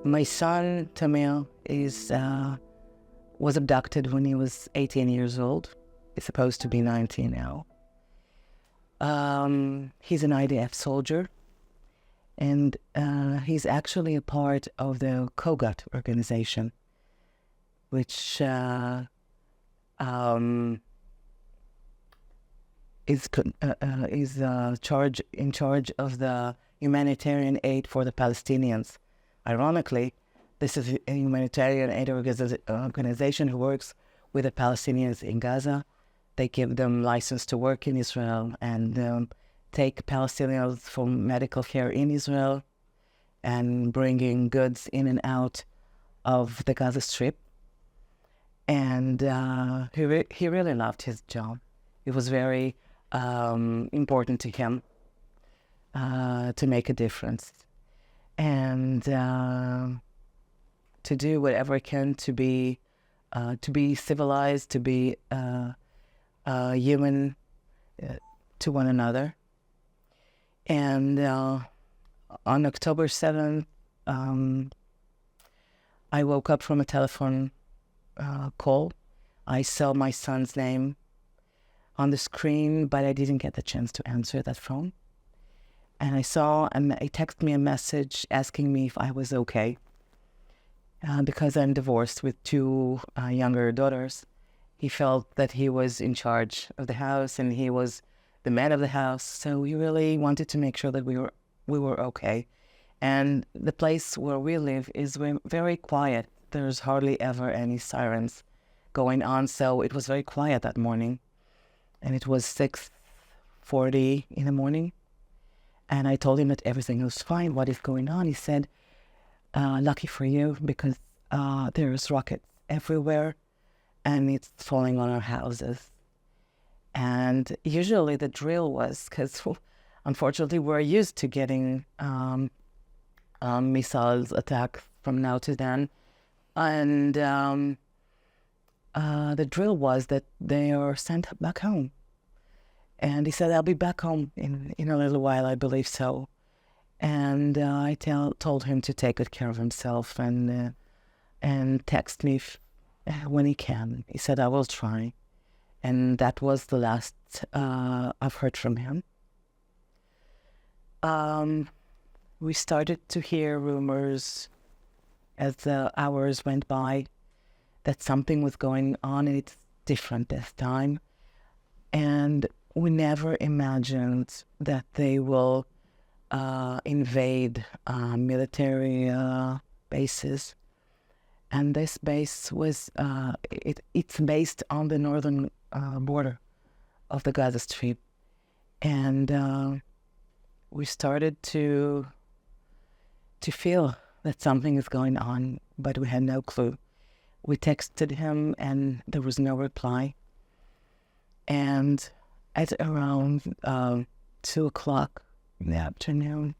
My son, Tamir, was abducted when he was 18 years old. He's supposed to be 19 now. He's an IDF soldier, and he's actually a part of the Kogat organization, which is in charge of the humanitarian aid for the Palestinians. Ironically, this is a humanitarian aid organization who works with the Palestinians in Gaza. They give them license to work in Israel and take Palestinians for medical care in Israel and bringing goods in and out of the Gaza Strip. And he really loved his job. It was very important to him to make a difference and to do whatever he can to be civilized, to be human to one another. And on October 7th, I woke up from a telephone call. I saw my son's name on the screen, but I didn't get the chance to answer that phone. And he texted me a message asking me if I was okay. Because I'm divorced with two younger daughters, he felt that he was in charge of the house and he was the man of the house. So he really wanted to make sure that we were okay. And the place where we live is very quiet. There's hardly ever any sirens going on. So it was very quiet that morning. And it was 6:40 in the morning. And I told him that everything was fine. What is going on? He said, lucky for you, because there's rockets everywhere and it's falling on our houses. And usually the drill was, because unfortunately we're used to getting missiles attacks from now to then. And the drill was that they are sent back home. And he said, I'll be back home in a little while, I believe so. And I told him to take good care of himself and text me when he can. He said, I will try. And that was the last I've heard from him. We started to hear rumors as the hours went by that something was going on and it's different this time. And we never imagined that they will invade military bases. And this base was, it's based on the northern border of the Gaza Strip. And we started to feel that something is going on, but we had no clue. We texted him and there was no reply. And at around 2 o'clock in the afternoon,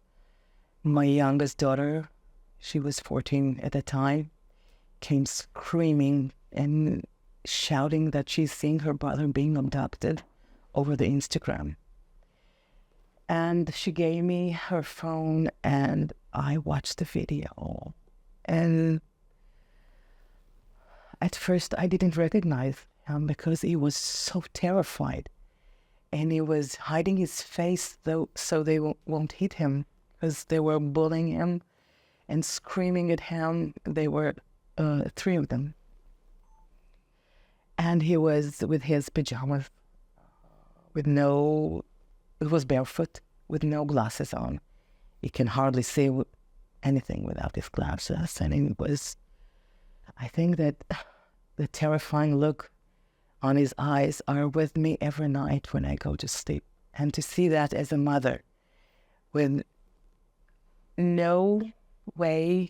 my youngest daughter, she was 14 at the time, came screaming and shouting that she's seeing her brother being abducted over the Instagram. And she gave me her phone and I watched the video. And at first I didn't recognize him because he was so terrified. And he was hiding his face so they won't hit him, because they were bullying him and screaming at him. They were 3 of them. And he was with his pajamas, it was barefoot, with no glasses on. He can hardly see anything without his glasses. And it was, I think that the terrifying look on his eyes are with me every night when I go to sleep. And to see that as a mother, with no way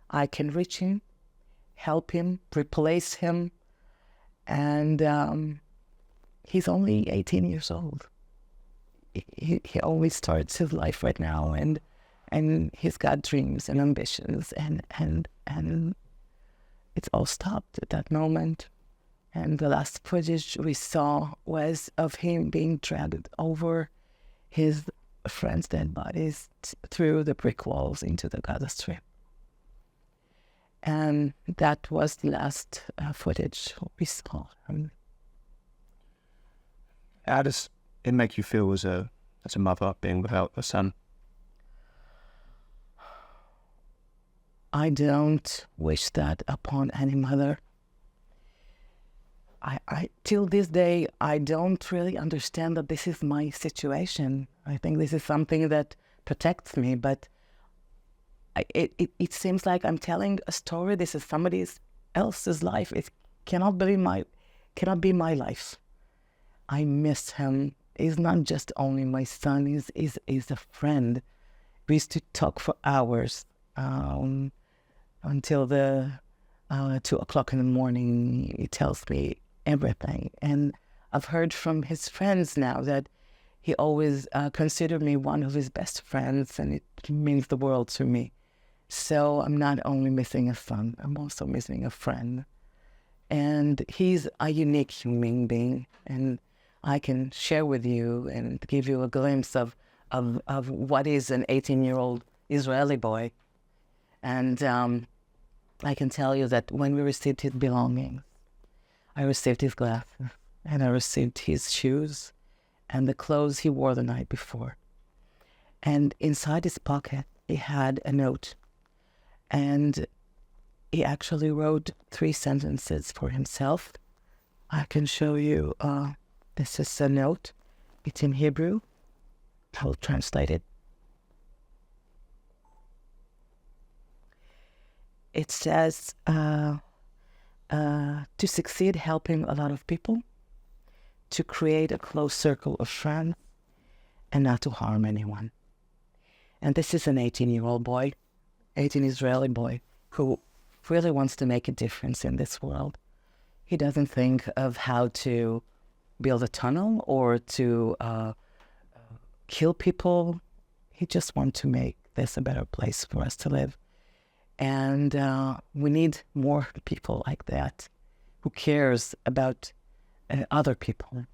I can reach him, help him, replace him, and he's only 18 years old. He only starts his life right now, and he's got dreams and ambitions, and it's all stopped at that moment. And the last footage we saw was of him being dragged over his friends' dead bodies through the brick walls into the Gaza Strip. And that was the last footage we saw. How does it make you feel as a mother being without a son? I don't wish that upon any mother. I till this day, I don't really understand that this is my situation. I think this is something that protects me, but it seems like I'm telling a story. This is somebody else's life. It cannot be my life. I miss him. He's not just only my son. He's a friend. We used to talk for hours until the 2 o'clock in the morning. He tells me everything, and I've heard from his friends now that he always considered me one of his best friends, and it means the world to me. So I'm not only missing a son, I'm also missing a friend. And he's a unique human being, and I can share with you and give you a glimpse of what is an 18-year-old Israeli boy. And I can tell you that when we received his belongings, I received his glasses, and I received his shoes, and the clothes he wore the night before. And inside his pocket, he had a note. And he actually wrote 3 sentences for himself. I can show you, this is a note. It's in Hebrew. I will translate it. It says, to succeed helping a lot of people, to create a close circle of friends, and not to harm anyone. And this is an 18-year-old boy, 18 Israeli boy, who really wants to make a difference in this world. He doesn't think of how to build a tunnel or to kill people. He just wants to make this a better place for us to live. And we need more people like that who cares about other people.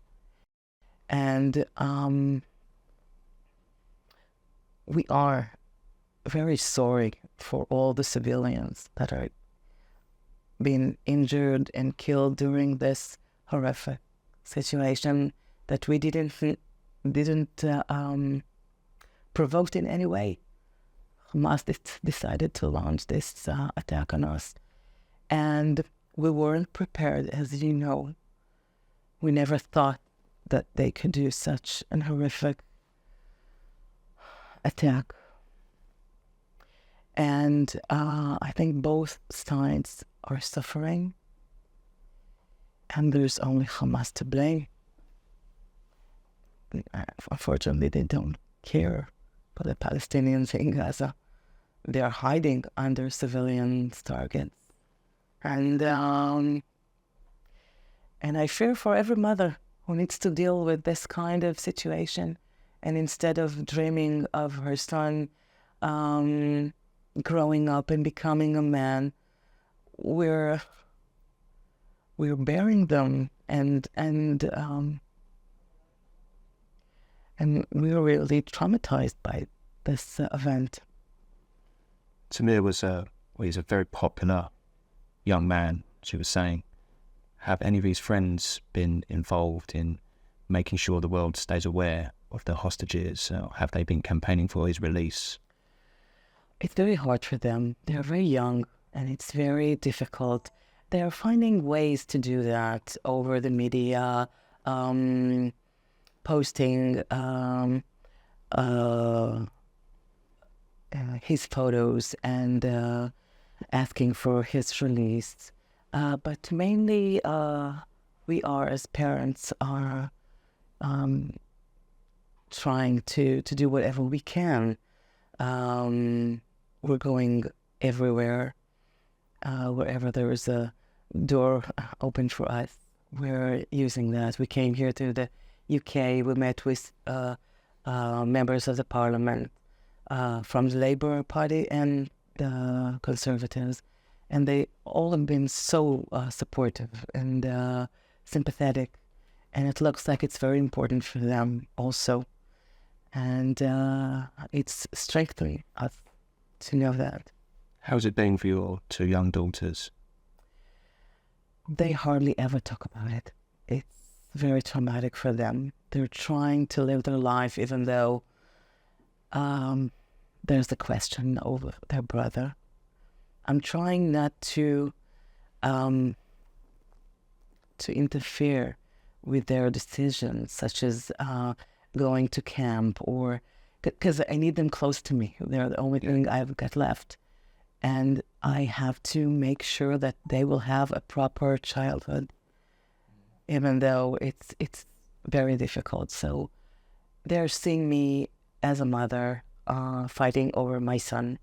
And we are very sorry for all the civilians that are being injured and killed during this horrific situation that we didn't provoke in any way. Hamas decided to launch this attack on us. And we weren't prepared, as you know. We never thought that they could do such an horrific attack. And I think both sides are suffering. And there's only Hamas to blame. Unfortunately, they don't care for the Palestinians in Gaza. They are hiding under civilian targets. And I fear for every mother who needs to deal with this kind of situation. And instead of dreaming of her son growing up and becoming a man, we're burying them, and we were really traumatized by this event. Tamir he's a very popular young man, she was saying. Have any of his friends been involved in making sure the world stays aware of the hostages? Have they been campaigning for his release? It's very hard for them. They're very young, and it's very difficult. They're finding ways to do that over the media, posting his photos and asking for his release. But mainly, we are, as parents, are trying to do whatever we can. We're going everywhere, wherever there is a door open for us. We're using that. We came here to the UK. We met with members of the parliament from the Labour Party and the Conservatives, and they all have been so supportive and sympathetic, and it looks like it's very important for them also, and it's strengthening us to know that. How's it been for your two young daughters? They hardly ever talk about it. It's very traumatic for them. They're trying to live their life even though there's the question over their brother. I'm trying not to interfere with their decisions, such as going to camp, or because I need them close to me. They're the only thing I've got left. And I have to make sure that they will have a proper childhood, even though it's very difficult. So they're seeing me as a mother fighting over my son,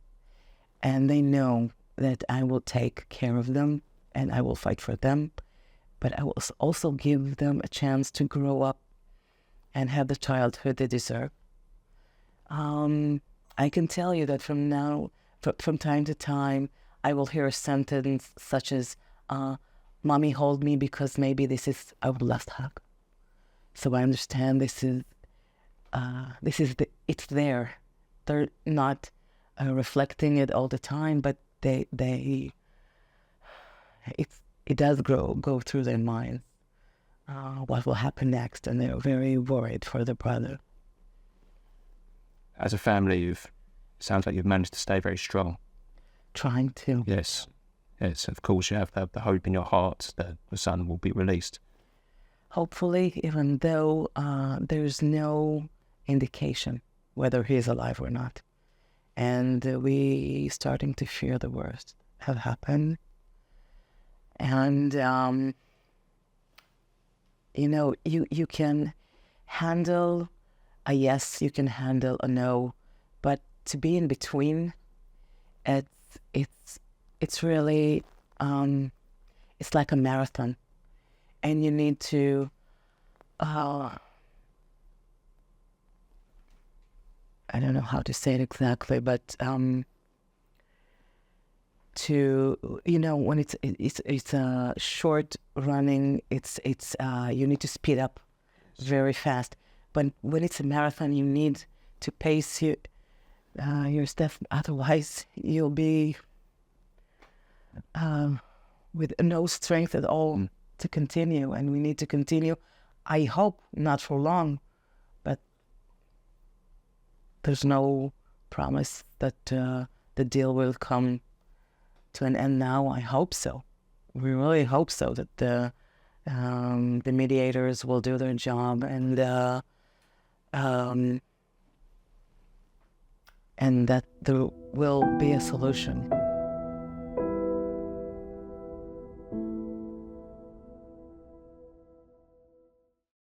and they know that I will take care of them and I will fight for them, but I will also give them a chance to grow up and have the childhood they deserve. I can tell you that from time to time, I will hear a sentence such as, "Mommy, hold me," because maybe this is our last hug. So I understand it's there. They're not reflecting it all the time, but it does go through their minds what will happen next, and they're very worried for their brother. As a family, sounds like you've managed to stay very strong. Trying to. Yes, of course you have the hope in your heart that the son will be released. Hopefully, even though there's no indication whether he's alive or not. And we starting to fear the worst have happened. And, you can handle a yes, you can handle a no, but to be in between, it's really, it's like a marathon. And you need to, I don't know how to say it exactly, but when it's a short running, you need to speed up very fast. But when it's a marathon, you need to pace your step. Otherwise, you'll be with no strength at all to continue. And we need to continue. I hope not for long, but there's no promise that the deal will come to an end now. I hope so. We really hope so, that the mediators will do their job and that there will be a solution.